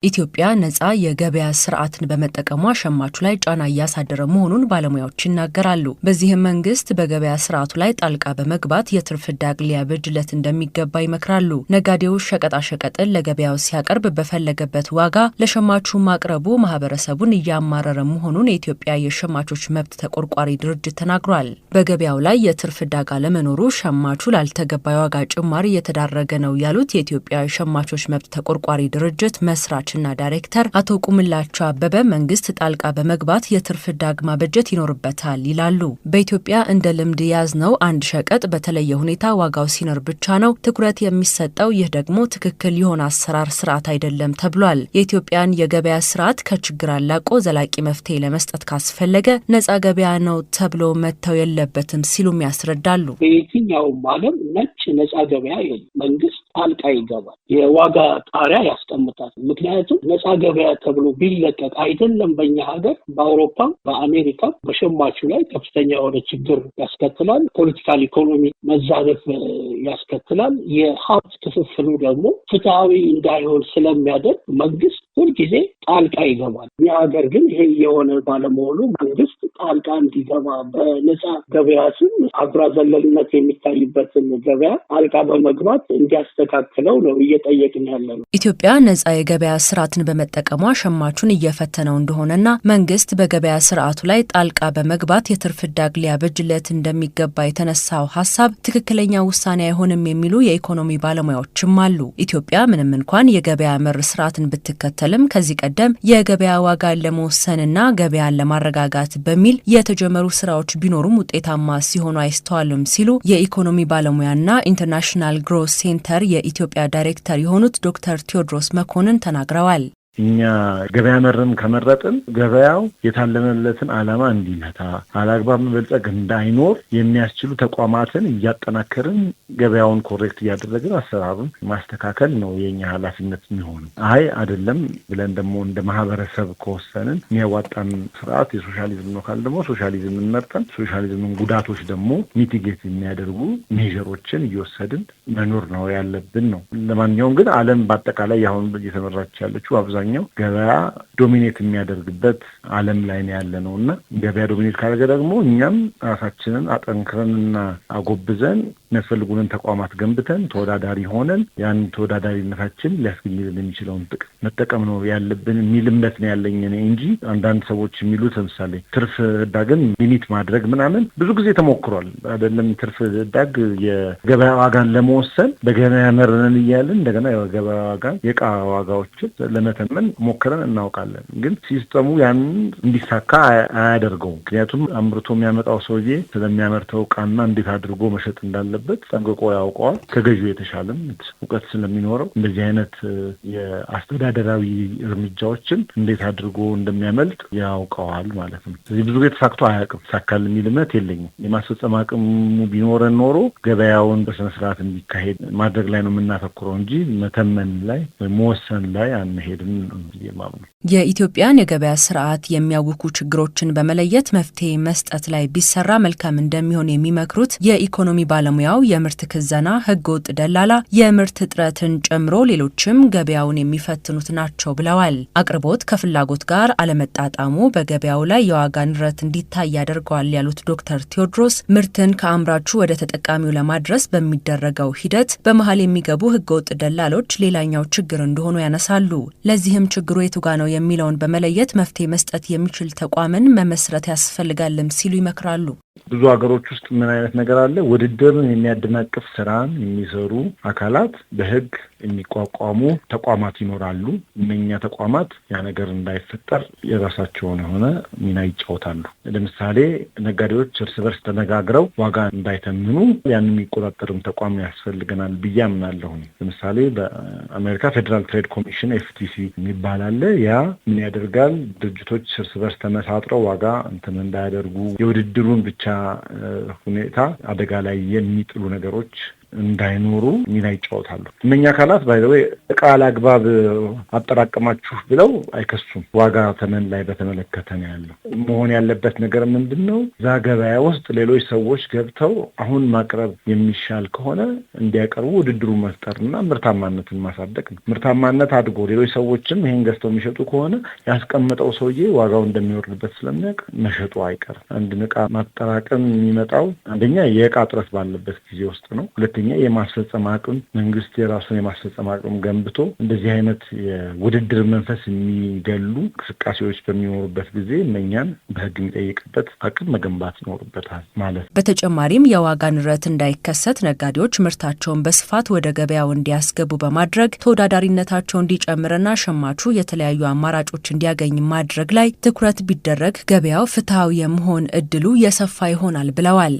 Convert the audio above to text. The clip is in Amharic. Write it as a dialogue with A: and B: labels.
A: ኢትዮጵያ ነጻ የገበያ ስርዓትን በመጠቀሟ ሸማቹ ላይ ጫና እያሳደረ መሆኑን ባለሙያዎች ይናገራሉ። በዚህም መንግስት በገበያ ስርዓቱ ላይ ጣልቃ በመግባት የትርፍ ዕዳግ ሊያበጅለት እንደሚገባ ይመክራሉ። ነጋዴው ሸቀጣ ሸቀጥን ለገበያው ሲያቀርብ በፈለገበት ዋጋ ለሸማቹ ማቅረቡ ማህበረሰቡን እያማረረ መሆኑን የኢትዮጵያ የሸማቾች መብት ተቆርቋሪ ድርጅት ተናግሯል። በገበያው ላይ የትርፍ ዕዳግ አለመኖሩ ሸማቹ ላልተገባ የዋጋ ጭማሪ እየተዳረገ ነው ያሉት የኢትዮጵያ የሸማቾች መብት ተቆርቋሪ ድርጅት መስራች ና ዳይሬክተር አቶ ቁምላቸው አበበ መንግስት ጣልቃ በመግባት የትርፍ ዕዳግ ማበጀት ይኖርበታል ይላሉ። በኢትዮጵያ እንደ ልምድ ያዝነው አንድ ሸቀጥ በተለየ ሁኔታ ዋጋው ሲኖር ብቻ ነው ትኩረት የሚሰጠው። ይህ ደግሞ ትክክል የሆነ አሰራር ስርዓት አይደለም ተብሏል። የኢትዮጵያን የገበያ ስርዓት ከችግር አላቆ ዘላቂ መፍትሄ ለመስጠት ካስፈለገ ነጻ ገበያ ነው ተብሎ መተው የለበትም ሲሉም ያስረዳሉ።
B: በየትኛውም ዓለም ነጻ ገበያ የለም። መንግስት ጣልቃ ይገባል፣ የዋጋ ጣሪያ ያስቀምጣል። ምክንያቱም ነጻ ገበያ ተብሎ ቢለቀቅ አይደለም በእኛ ሀገር፣ በአውሮፓ በአሜሪካ በሸማቹ ላይ ከፍተኛ የሆነ ችግር ያስከትላል። ፖለቲካል ኢኮኖሚ መዛረፍ ያስከትላል። የሀብት ክፍፍሉ ደግሞ ፍትሃዊ እንዳይሆን ስለሚያደርግ መንግስት ሁልጊዜ ጣልቃ ይገባል። እኛ ሀገር ግን ይሄ የሆነ ባለመሆኑ መንግስት ጣልቃ እንዲገባ በነጻ ገበያ ስም አጉራ ዘለልነት የሚታይበትን ገበያ ጣልቃ በመግባት እንዲያስተካክለው ነው እየጠየቅን ያለነው።
A: ኢትዮጵያ ነጻ የገበያ ስርዓትን በመጠቀሟ ሸማቹን እየፈተነው እንደሆነና መንግስት በገበያ ስርዓቱ ላይ ጣልቃ በመግባት የትርፍ ዕዳግ ሊያበጅለት እንደሚገባ የተነሳው ሀሳብ ትክክለኛ ውሳኔ አይሆንም የሚሉ የኢኮኖሚ ባለሙያዎችም አሉ። ኢትዮጵያ ምንም እንኳን የገበያ መር ስርዓትን ብትከተልም ከዚህ ቀደም የገበያ ዋጋን ለመወሰንና ገበያን ለማረጋጋት በሚል የተጀመሩ ስራዎች ቢኖሩም ውጤታማ ሲሆኑ አይስተዋልም ሲሉ የኢኮኖሚ ባለሙያና ኢንተርናሽናል ግሮዝ ሴንተር የኢትዮጵያ ዳይሬክተር የሆኑት ዶክተር ቴዎድሮስ መኮንን ተናግረዋል።
C: እኛ ገበያ መርም ከመረጥን ገበያው የታለመለትን ዓላማ እንዲመታ አላግባብ መበልጸግ እንዳይኖር የሚያስችሉ ተቋማትን እያጠናከርን ገበያውን ኮሬክት እያደረግን አሰራሩን ማስተካከል ነው የኛ ኃላፊነት የሚሆነው። አይ አይደለም ብለን ደግሞ እንደ ማህበረሰብ ከወሰንን የሚያዋጣን ስርዓት የሶሻሊዝም ነው ካል ደግሞ ሶሻሊዝም እንመርጠን ሶሻሊዝምን ጉዳቶች ደግሞ ሚቲጌት የሚያደርጉ ሜዥሮችን እየወሰድን መኖር ነው ያለብን ነው። ለማንኛውም ግን ዓለም በአጠቃላይ አሁን እየተመራች ያለችው አብዛኛው ገበያ ዶሚኔት የሚያደርግበት ዓለም ላይ ነው ያለነው እና ገበያ ዶሚኔት ካደረገ ደግሞ እኛም ራሳችንን አጠንክረንና አጎብዘን የሚያስፈልጉንን ተቋማት ገንብተን ተወዳዳሪ ሆነን ያን ተወዳዳሪነታችን ሊያስገኝልን የሚችለውን ጥቅም መጠቀም ነው ያለብን የሚል እምነት ነው ያለኝ እኔ እንጂ አንዳንድ ሰዎች የሚሉት ለምሳሌ ትርፍ ዕዳግን ሊሚት ማድረግ ምናምን ብዙ ጊዜ ተሞክሯል። አይደለም ትርፍ ዕዳግ የገበያ ዋጋን ለመወሰን በገበያ መርነን እያልን እንደገና የገበያ ዋጋ የዕቃ ዋጋዎችን ለመተመን ሞክረን እናውቃለን። ግን ሲስተሙ ያን እንዲሳካ አያደርገውም። ምክንያቱም አምርቶ የሚያመጣው ሰውዬ ስለሚያመርተው ዕቃና እንዴት አድርጎ መሸጥ እንዳለበት ጠንቅቆ ያውቀዋል። ከገዢው የተሻለም እውቀት ስለሚኖረው እንደዚህ አይነት የአስተዳደራዊ እርምጃዎችን እንዴት አድርጎ እንደሚያመልጥ ያውቀዋል ማለት ነው። ስለዚህ ብዙ ጊዜ ተሳክቶ አያውቅም። ይሳካል የሚል እምነት የለኝም። የማስፈጸም አቅሙ ቢኖረን ኖሮ ገበያውን በስነ ስርዓት እንዲካሄድ ማድረግ ላይ ነው የምናተኩረው እንጂ መተመን ላይ ወይም መወሰን ላይ አንሄድም።
A: የኢትዮጵያን የገበያ ስርዓት የሚያውኩ ችግሮችን በመለየት መፍትሄ መስጠት ላይ ቢሰራ መልካም እንደሚሆን የሚመክሩት የኢኮኖሚ ባለሙያው የምርት ክዘና፣ ህገወጥ ደላላ፣ የምርት እጥረትን ጨምሮ ሌሎችም ገበያውን የሚፈትኑት ናቸው ብለዋል። አቅርቦት ከፍላጎት ጋር አለመጣጣሙ በገበያው ላይ የዋጋ ንረት እንዲታይ ያደርገዋል ያሉት ዶክተር ቴዎድሮስ ምርትን ከአምራቹ ወደ ተጠቃሚው ለማድረስ በሚደረገው ሂደት በመሀል የሚገቡ ህገወጥ ደላሎች ሌላኛው ችግር እንደሆኑ ያነሳሉ። ለዚህም ችግሩ የቱጋ ነው የሚለውን በመለየት መፍትሄ መስጠት የሚችል ተቋምን መመስረት ያስፈልጋልም ሲሉ ይመክራሉ።
C: ብዙ ሀገሮች ውስጥ ምን አይነት ነገር አለ? ውድድርን የሚያደናቅፍ ስራን የሚሰሩ አካላት በህግ የሚቋቋሙ ተቋማት ይኖራሉ። እነኛ ተቋማት ያ ነገር እንዳይፈጠር የራሳቸውን የሆነ ሚና ይጫወታሉ። ለምሳሌ ነጋዴዎች እርስ በርስ ተነጋግረው ዋጋ እንዳይተምኑ ያን የሚቆጣጠርም ተቋም ያስፈልገናል ብዬ አምናለሁ። ለምሳሌ በአሜሪካ ፌዴራል ትሬድ ኮሚሽን FTC የሚባል አለ። ያ ምን ያደርጋል? ድርጅቶች እርስ በርስ ተመሳጥረው ዋጋ እንዳያደርጉ የውድድሩን ብቻ ሁኔታ አደጋ ላይ የሚጥሉ ነገሮች እንዳይኖሩ ሚና ይጫወታሉ። እነኛ አካላት ባይዘው እቃ አላግባብ አጠራቀማችሁ ብለው አይከሱም። ዋጋ ተመን ላይ በተመለከተ ነው ያለው። መሆን ያለበት ነገር ምንድነው? እዛ ገበያ ውስጥ ሌሎች ሰዎች ገብተው አሁን ማቅረብ የሚሻል ከሆነ እንዲያቀርቡ ውድድሩ መፍጠርና ምርታማነትን ማሳደግ ነው። ምርታማነት አድጎ ሌሎች ሰዎችም ይሄን ገዝተው የሚሸጡ ከሆነ ያስቀመጠው ሰውዬ ዋጋው እንደሚወርድበት ስለሚያውቅ መሸጡ አይቀርም። አንድ እቃ ማጠራቀም የሚመጣው አንደኛ የእቃ እጥረት ባለበት ጊዜ ውስጥ ነው። ሁለተኛ የማስፈጸም አቅም፣ መንግስት የራሱን የማስፈጸም አቅም ገንብቶ እንደዚህ አይነት የውድድር መንፈስ የሚገሉ እንቅስቃሴዎች በሚኖሩበት ጊዜ እኛን በህግ የሚጠይቅበት አቅም መገንባት ይኖርበታል ማለት ነው።
A: በተጨማሪም የዋጋ ንረት እንዳይከሰት ነጋዴዎች ምርታቸውን በስፋት ወደ ገበያው እንዲያስገቡ በማድረግ ተወዳዳሪነታቸው እንዲጨምርና ሸማቹ የተለያዩ አማራጮች እንዲያገኝ ማድረግ ላይ ትኩረት ቢደረግ ገበያው ፍትሐዊ የመሆን እድሉ የሰፋ ይሆናል ብለዋል።